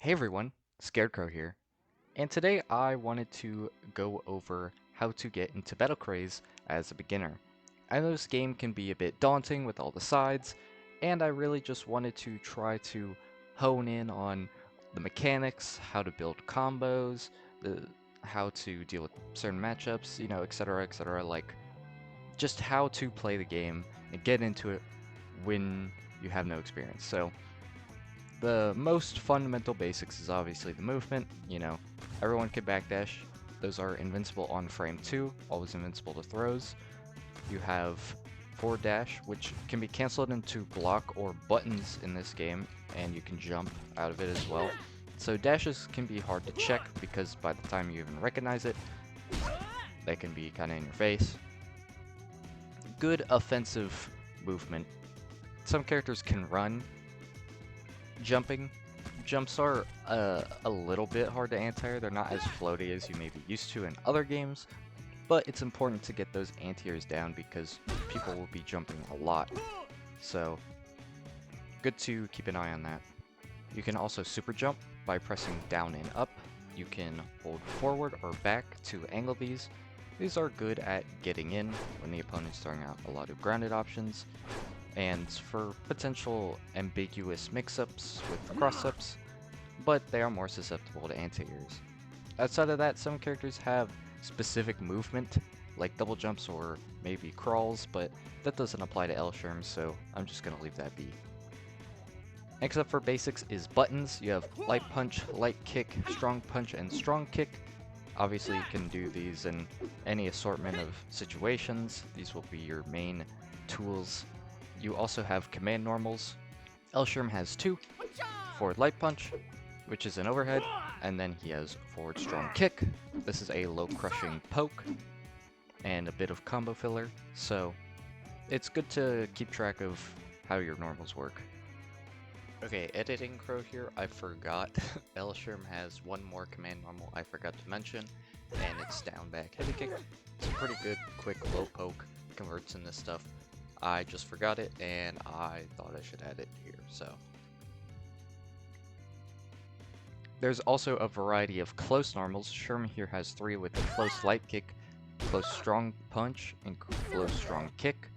Hey everyone, Scarecrow here, and today I wanted to go over how to get into Battle Craze as a beginner. I know this game can be a bit daunting with all the sides, and I really just wanted to try to hone in on the mechanics, how to build combos, the how to deal with certain matchups, etc., etc., like just how to play the game and get into it when you have no experience. So, the most fundamental basics is obviously the movement. Everyone can backdash. Those are invincible on frame 2, always invincible to throws. You have forward dash, which can be canceled into block or buttons in this game, and you can jump out of it as well. So dashes can be hard to check because by the time you even recognize it, they can be kind of in your face. Good offensive movement. Some characters can run, jumping. Jumps are a little bit hard to anti-air. They're not as floaty as you may be used to in other games, but it's important to get those anti-airs down because people will be jumping a lot. So, good to keep an eye on that. You can also super jump by pressing down and up. You can hold forward or back to angle these. These are good at getting in when the opponent's throwing out a lot of grounded options, and for potential ambiguous mix-ups with cross-ups, but they are more susceptible to anti-airs. Outside of that, some characters have specific movement, like double jumps or maybe crawls, but that doesn't apply to Elsherm, so I'm just going to leave that be. Next up for basics is buttons. You have light punch, light kick, strong punch, and strong kick. Obviously you can do these in any assortment of situations. These will be your main tools. You also have command normals. Elsherm has 2. Forward light punch, which is an overhead, and then he has forward strong kick. This is a low crushing poke, and a bit of combo filler, so it's good to keep track of how your normals work. Okay, editing crow here, I forgot. Elsherm has one more command normal I forgot to mention, and it's down back heavy kick. It's a pretty good, quick, low poke, converts into stuff. I just forgot it, and I thought I should add it here, so. There's also a variety of close normals. Sherm here has 3 with a close light kick, close strong punch, and close strong kick.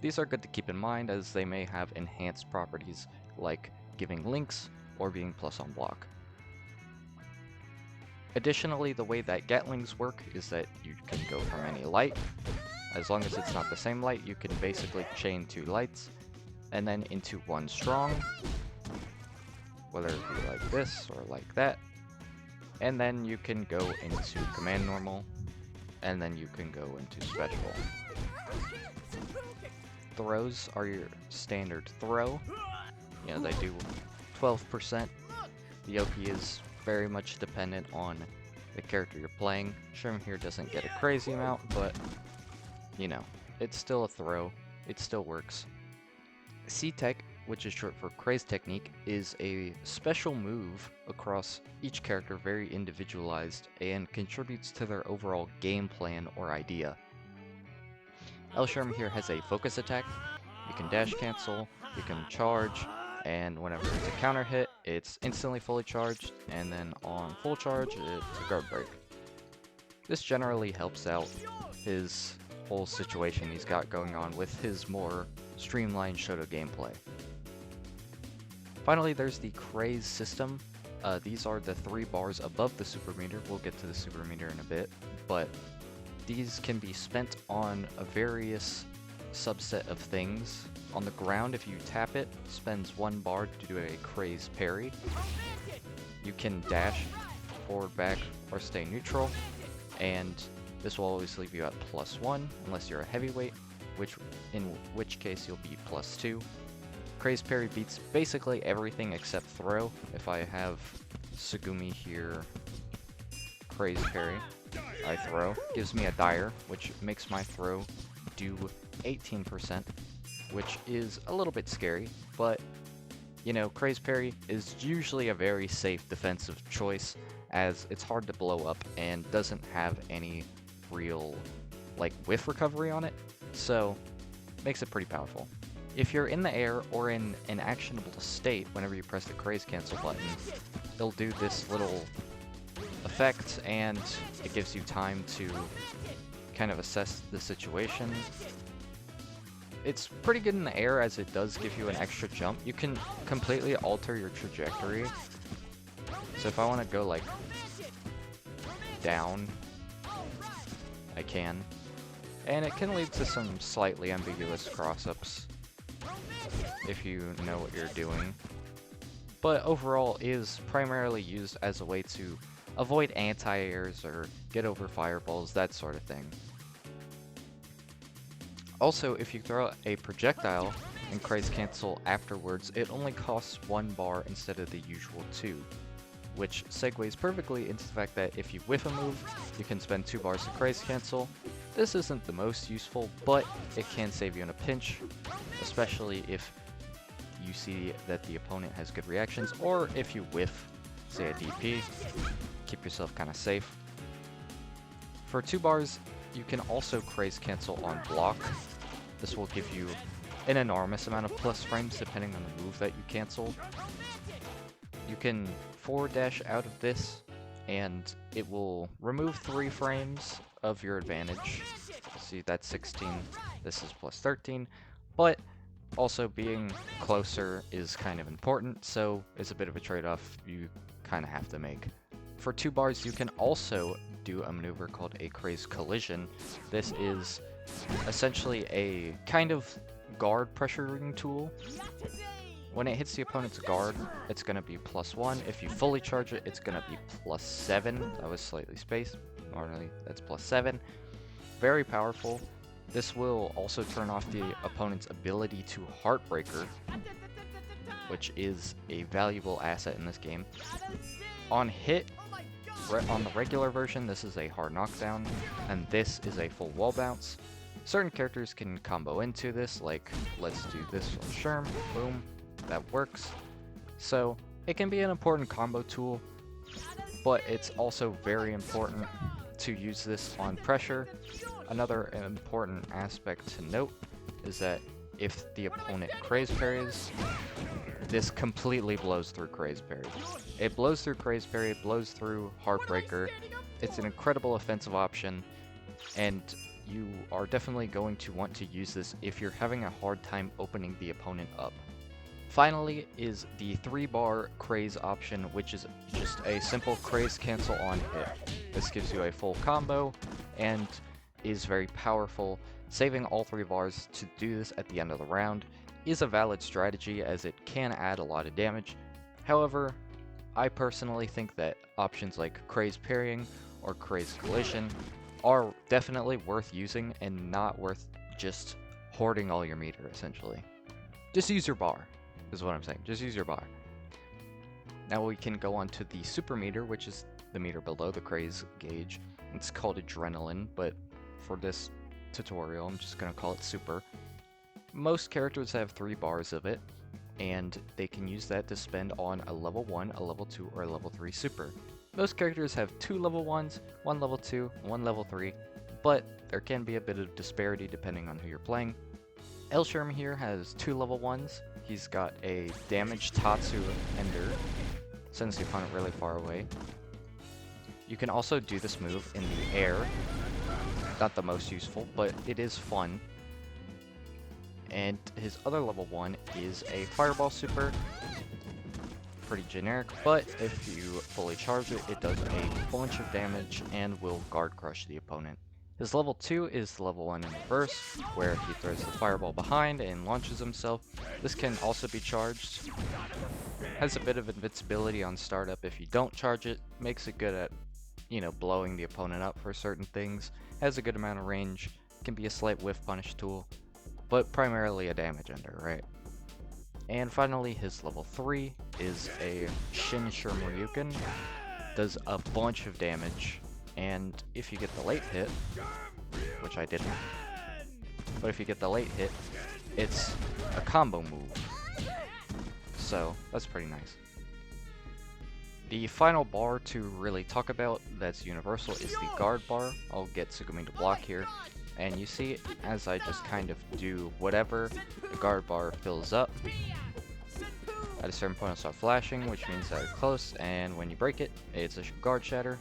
These are good to keep in mind as they may have enhanced properties like giving links or being plus on block. Additionally, the way that Gatlings work is that you can go from any light. As long as it's not the same light, you can basically chain 2 lights and then into 1 strong, whether it be like this or like that. And then you can go into command normal, and then you can go into special. Throws are your standard throw. They do 12%. The OP is very much dependent on the character you're playing. Sherm here doesn't get a crazy amount, but it's still a throw. It still works. C-Tech, which is short for Craze Technique, is a special move across each character, very individualized, and contributes to their overall game plan or idea. Elsherm here has a focus attack. You can dash cancel, you can charge, and whenever it's a counter hit, it's instantly fully charged, and then on full charge, it's a guard break. This generally helps out his whole situation he's got going on with his more streamlined Shoto gameplay. Finally, there's the Craze system. These are the 3 bars above the super meter. We'll get to the super meter in a bit, but these can be spent on a various subset of things. On the ground, if you tap it, spends 1 bar to do a Craze parry. You can dash forward, back, or stay neutral, and this will always leave you at +1 unless you're a heavyweight, in which case you'll be +2. Craze parry beats basically everything except throw. If I have Sugumi here, Craze parry, I throw. Gives me a dire, which makes my throw do 18%, which is a little bit scary, but Craze parry is usually a very safe defensive choice as it's hard to blow up and doesn't have any real whiff recovery on it, so makes it pretty powerful. If you're in the air or in an actionable state whenever you press the Craze cancel button, it'll do this little effect, and it gives you time to kind of assess the situation. It's pretty good in the air as it does give you an extra jump. You can completely alter your trajectory. So if I want to go like down, I can. And it can lead to some slightly ambiguous cross-ups if you know what you're doing. But overall is primarily used as a way to avoid anti-airs or get over fireballs, that sort of thing. Also, if you throw a projectile and Craze Cancel afterwards, it only costs 1 bar instead of the usual 2, which segues perfectly into the fact that if you whiff a move, you can spend 2 bars to Craze Cancel. This isn't the most useful, but it can save you in a pinch, especially if you see that the opponent has good reactions, or if you whiff, say a DP, keep yourself kind of safe. For 2 bars, you can also Craze Cancel on block. This will give you an enormous amount of plus frames depending on the move that you cancel. You can forward dash out of this, and it will remove 3 frames of your advantage. See, that's 16, this is plus 13, but also being closer is kind of important, so it's a bit of a trade-off you kind of have to make. For 2 bars, you can also do a maneuver called a Craze Collision. This is essentially a kind of guard pressuring tool. When it hits the opponent's guard, it's going to be +1. If you fully charge it, it's going to be +7. That was slightly spaced. Normally, that's +7. Very powerful. This will also turn off the opponent's ability to Heartbreaker, which is a valuable asset in this game. On hit, on the regular version, this is a hard knockdown, and this is a full wall bounce. Certain characters can combo into this, like, let's do this on Sherm, boom, that works. So, it can be an important combo tool, but it's also very important to use this on pressure. Another important aspect to note is that if the opponent Craze parries, this completely blows through Craze parry. It blows through Craze parry, it blows through Heartbreaker. It's an incredible offensive option, and you are definitely going to want to use this if you're having a hard time opening the opponent up. Finally is the 3-bar Craze option, which is just a simple Craze Cancel on hit. This gives you a full combo and is very powerful. Saving all 3 bars to do this at the end of the round is a valid strategy, as it can add a lot of damage. However, I personally think that options like Craze Parrying or Craze Collision are definitely worth using and not worth just hoarding all your meter, essentially. Just use your bar, is what I'm saying. Just use your bar. Now we can go on to the super meter, which is the meter below the Craze gauge. It's called Adrenaline, but for this tutorial, I'm just going to call it super. Most characters have 3 bars of it, and they can use that to spend on a level 1, a level 2, or a level 3 super. Most characters have 2 level 1s, 1 level 2, 1 level 3, but there can be a bit of disparity depending on who you're playing. Elsherm here has 2 level 1s. He's got a damage Tatsu Ender, sends the opponent really far away. You can also do this move in the air. Not the most useful, but it is fun. And his other level 1 is a Fireball Super. Pretty generic, but if you fully charge it, it does a bunch of damage and will guard crush the opponent. His level 2 is the level 1 in reverse, where he throws the fireball behind and launches himself. This can also be charged. Has a bit of invincibility on startup if you don't charge it. Makes it good at, blowing the opponent up for certain things. Has a good amount of range. Can be a slight whiff punish tool, but primarily a damage ender, right? And finally, his level 3 is a Shin Shurmryuken. Does a bunch of damage, and if you get the late hit, which I didn't, but if you get the late hit, it's a combo move. So, that's pretty nice. The final bar to really talk about that's universal is the guard bar. I'll get Tsugumi to block here. And you see, as I just kind of do whatever, the guard bar fills up. At a certain point, it'll start flashing, which means that you're close, and when you break it, it's a guard shatter.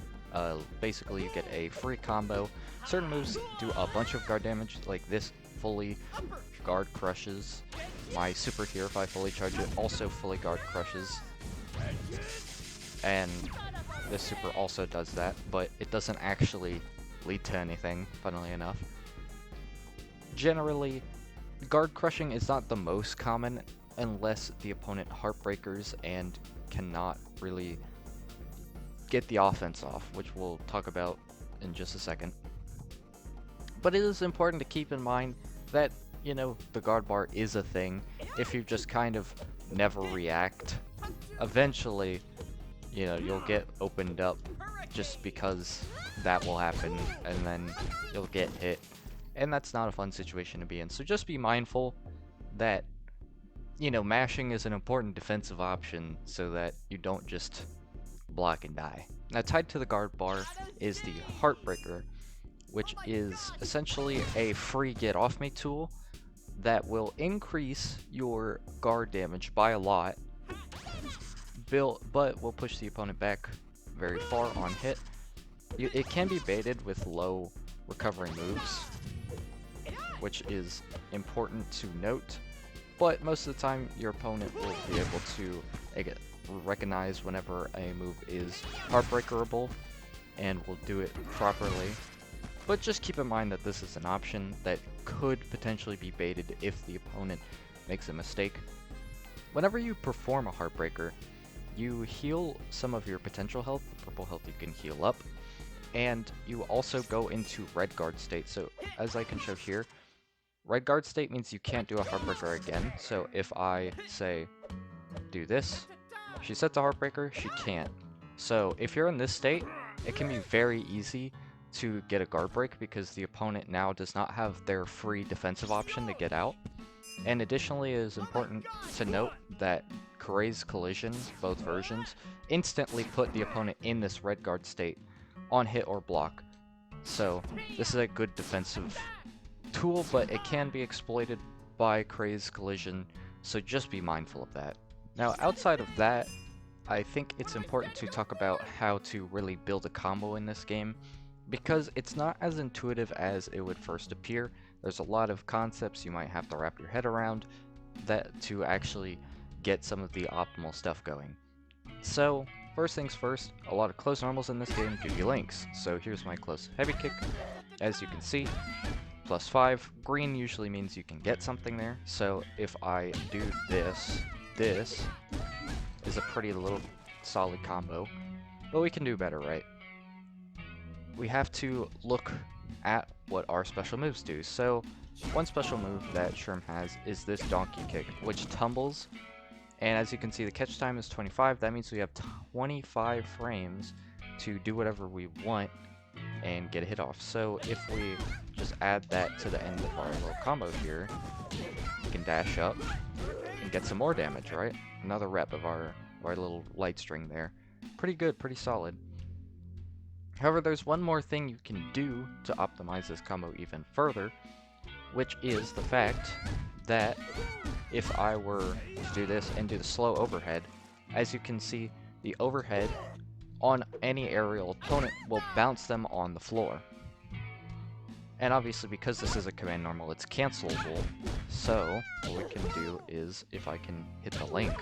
Basically, you get a free combo. Certain moves do a bunch of guard damage, like this fully guard crushes. My super here, if I fully charge it, also fully guard crushes. And this super also does that, but it doesn't actually lead to anything, funnily enough. Generally, guard crushing is not the most common unless the opponent heartbreakers and cannot really get the offense off, which we'll talk about in just a second. But it is important to keep in mind that, you know, the guard bar is a thing. If you just kind of never react, eventually, you know, you'll get opened up just because that will happen, and then you'll get hit. And that's not a fun situation to be in. So just be mindful that, you know, mashing is an important defensive option so that you don't just block and die. Now, tied to the guard bar is the Heartbreaker, which is essentially a free get off me tool that will increase your guard damage by a lot, but will push the opponent back very far on hit. It can be baited with low recovering moves, which is important to note, but most of the time your opponent will be able to recognize whenever a move is heartbreakerable and will do it properly. But just keep in mind that this is an option that could potentially be baited if the opponent makes a mistake. Whenever you perform a Heartbreaker, you heal some of your potential health, the purple health you can heal up, and you also go into red guard state. So as I can show here, red guard state means you can't do a Heartbreaker again. So if I say, do this, she sets a Heartbreaker, she can't. So if you're in this state, it can be very easy to get a guard break because the opponent now does not have their free defensive option to get out. And additionally, it is important to note that Craze Collision, both versions, instantly put the opponent in this red guard state on hit or block. So this is a good defensive tool, but it can be exploited by Craze Collision, so just be mindful of that. Now, outside of that, I think it's important to talk about how to really build a combo in this game, because it's not as intuitive as it would first appear. There's a lot of concepts you might have to wrap your head around that to actually get some of the optimal stuff going. So, first things first, a lot of close normals in this game give you links. So here's my close heavy kick. As you can see, +5. Green usually means you can get something there. So if I do this, this is a pretty little solid combo. But we can do better, right? We have to look at what our special moves do. So one special move that Sherm has is this donkey kick, which tumbles, and as you can see the catch time is 25. That means we have 25 frames to do whatever we want and get a hit off. So if we just add that to the end of our little combo here, we can dash up and get some more damage, right? Another rep of our little light string there. Pretty good, pretty solid. However, there's one more thing you can do to optimize this combo even further, which is the fact that if I were to do this and do the slow overhead, as you can see, the overhead on any aerial opponent will bounce them on the floor. And obviously, because this is a command normal, it's cancelable. So what we can do is, if I can hit the link,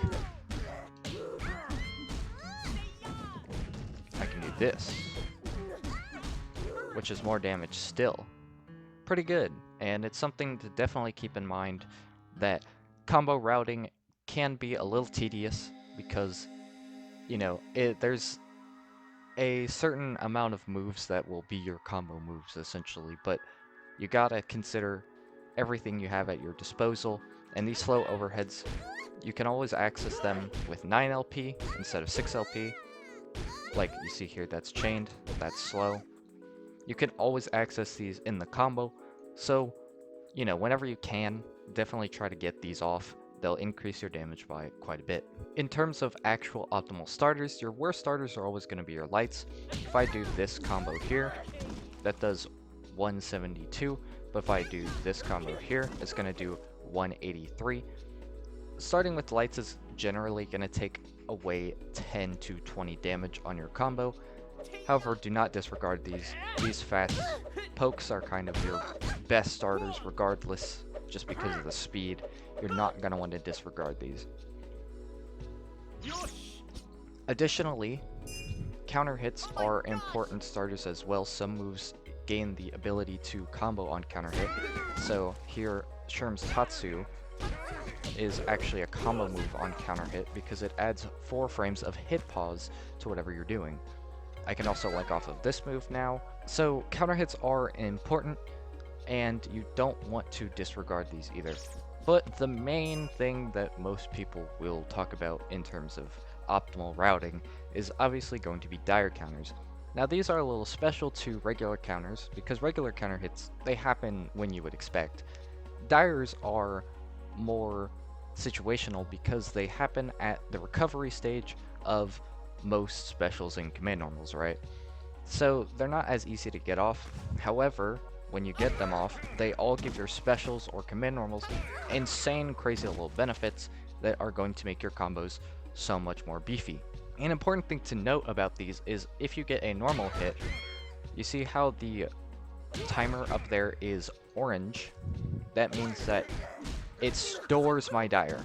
I can do this, which is more damage still. Pretty good, and it's something to definitely keep in mind that combo routing can be a little tedious because, you know, there's a certain amount of moves that will be your combo moves essentially, but you gotta consider everything you have at your disposal, and these slow overheads, you can always access them with 9 LP instead of 6 LP. Like you see here, that's chained, that's slow. You can always access these in the combo, so, you know, whenever you can, definitely try to get these off. They'll increase your damage by quite a bit. In terms of actual optimal starters, your worst starters are always going to be your lights. If I do this combo here, that does 172, but if I do this combo here, it's going to do 183. Starting with lights is generally going to take away 10 to 20 damage on your combo. However, do not disregard these. These fast pokes are kind of your best starters regardless, just because of the speed. You're not going to want to disregard these. Additionally, counter hits are important starters as well. Some moves gain the ability to combo on counter hit. So here, Sherm's Tatsu is actually a combo move on counter hit because it adds 4 frames of hit pause to whatever you're doing. I can also like off of this move now. So counter hits are important, and you don't want to disregard these either. But the main thing that most people will talk about in terms of optimal routing is obviously going to be dire counters. Now these are a little special to regular counters because regular counter hits, they happen when you would expect. Dires are more situational because they happen at the recovery stage of most specials and command normals, right? So they're not as easy to get off. However, when you get them off, they all give your specials or command normals insane crazy little benefits that are going to make your combos so much more beefy. An important thing to note about these is if you get a normal hit, you see how the timer up there is orange? That means that it stores my dire.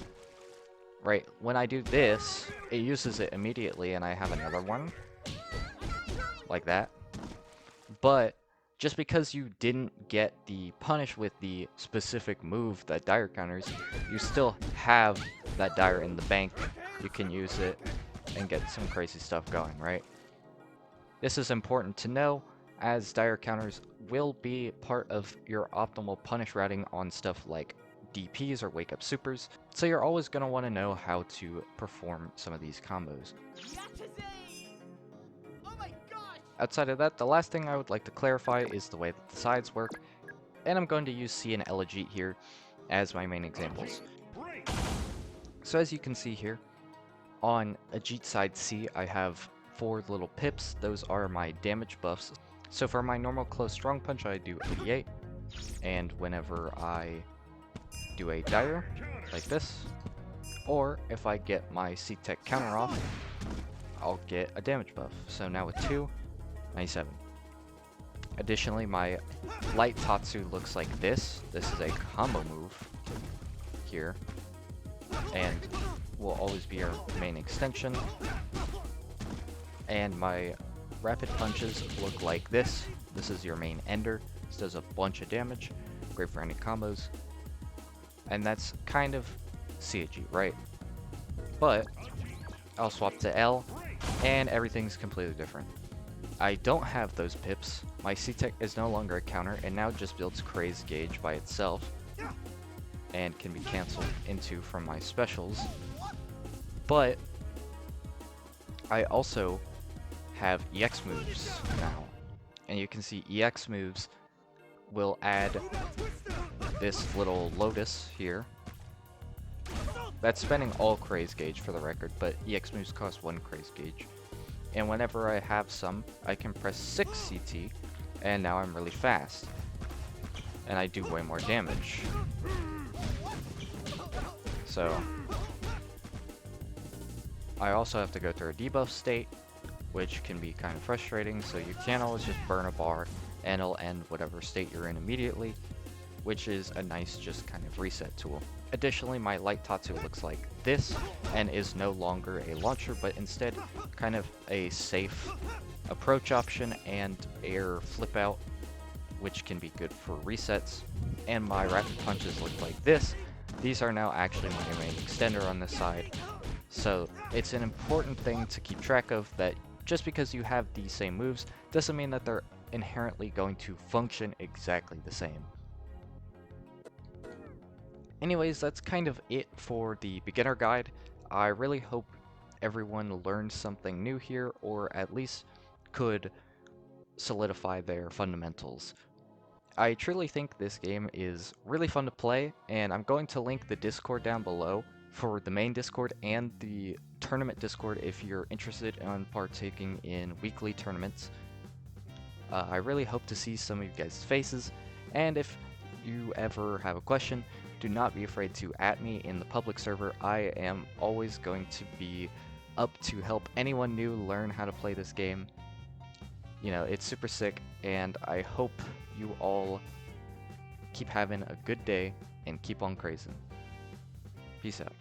Right, when I do this, it uses it immediately and I have another one. Like that. But just because you didn't get the punish with the specific move that dire counters, you still have that dire in the bank. You can use it and get some crazy stuff going, right? This is important to know, as dire counters will be part of your optimal punish routing on stuff like DPs or wake up supers, so you're always going to want to know how to perform some of these combos. Outside of that, the last thing I would like to clarify is the way that the sides work, and I'm going to use C and Elegit here as my main examples. So as you can see here, on Ajit side C, I have 4 little pips. Those are my damage buffs. So for my normal close strong punch, I do 88, and whenever I do a dire, like this, or if I get my C-Tech counter off, I'll get a damage buff. So now with 2, 97. Additionally, my light Tatsu looks like this. This is a combo move here, and will always be our main extension. And my rapid punches look like this. This is your main ender. This does a bunch of damage, great for any combos. And that's kind of CG, right? But I'll swap to L, and everything's completely different. I don't have those pips. My C-Tech is no longer a counter, and now just builds Craze gauge by itself, and can be cancelled into from my specials. But I also have EX moves now, and you can see EX moves will add this little lotus here. That's spending all Craze gauge for the record, but EX moves cost 1 Craze gauge. And whenever I have some, I can press 6 CT, and now I'm really fast. And I do way more damage. So I also have to go through a debuff state, which can be kind of frustrating, so you can't always just burn a bar and it'll end whatever state you're in immediately, which is a nice just kind of reset tool. Additionally, my light Tatsu looks like this and is no longer a launcher, but instead kind of a safe approach option and air flip out, which can be good for resets. And my rapid punches look like this. These are now actually my main extender on this side. So it's an important thing to keep track of, that just because you have these same moves doesn't mean that they're inherently going to function exactly the same. Anyways, that's kind of it for the beginner guide. I really hope everyone learned something new here, or at least could solidify their fundamentals. I truly think this game is really fun to play, and I'm going to link the Discord down below for the main Discord and the tournament Discord if you're interested in partaking in weekly tournaments. I really hope to see some of you guys' faces, and if you ever have a question, do not be afraid to at me in the public server. I am always going to be up to help anyone new learn how to play this game. You know, it's super sick, and I hope you all keep having a good day and keep on crazing. Peace out.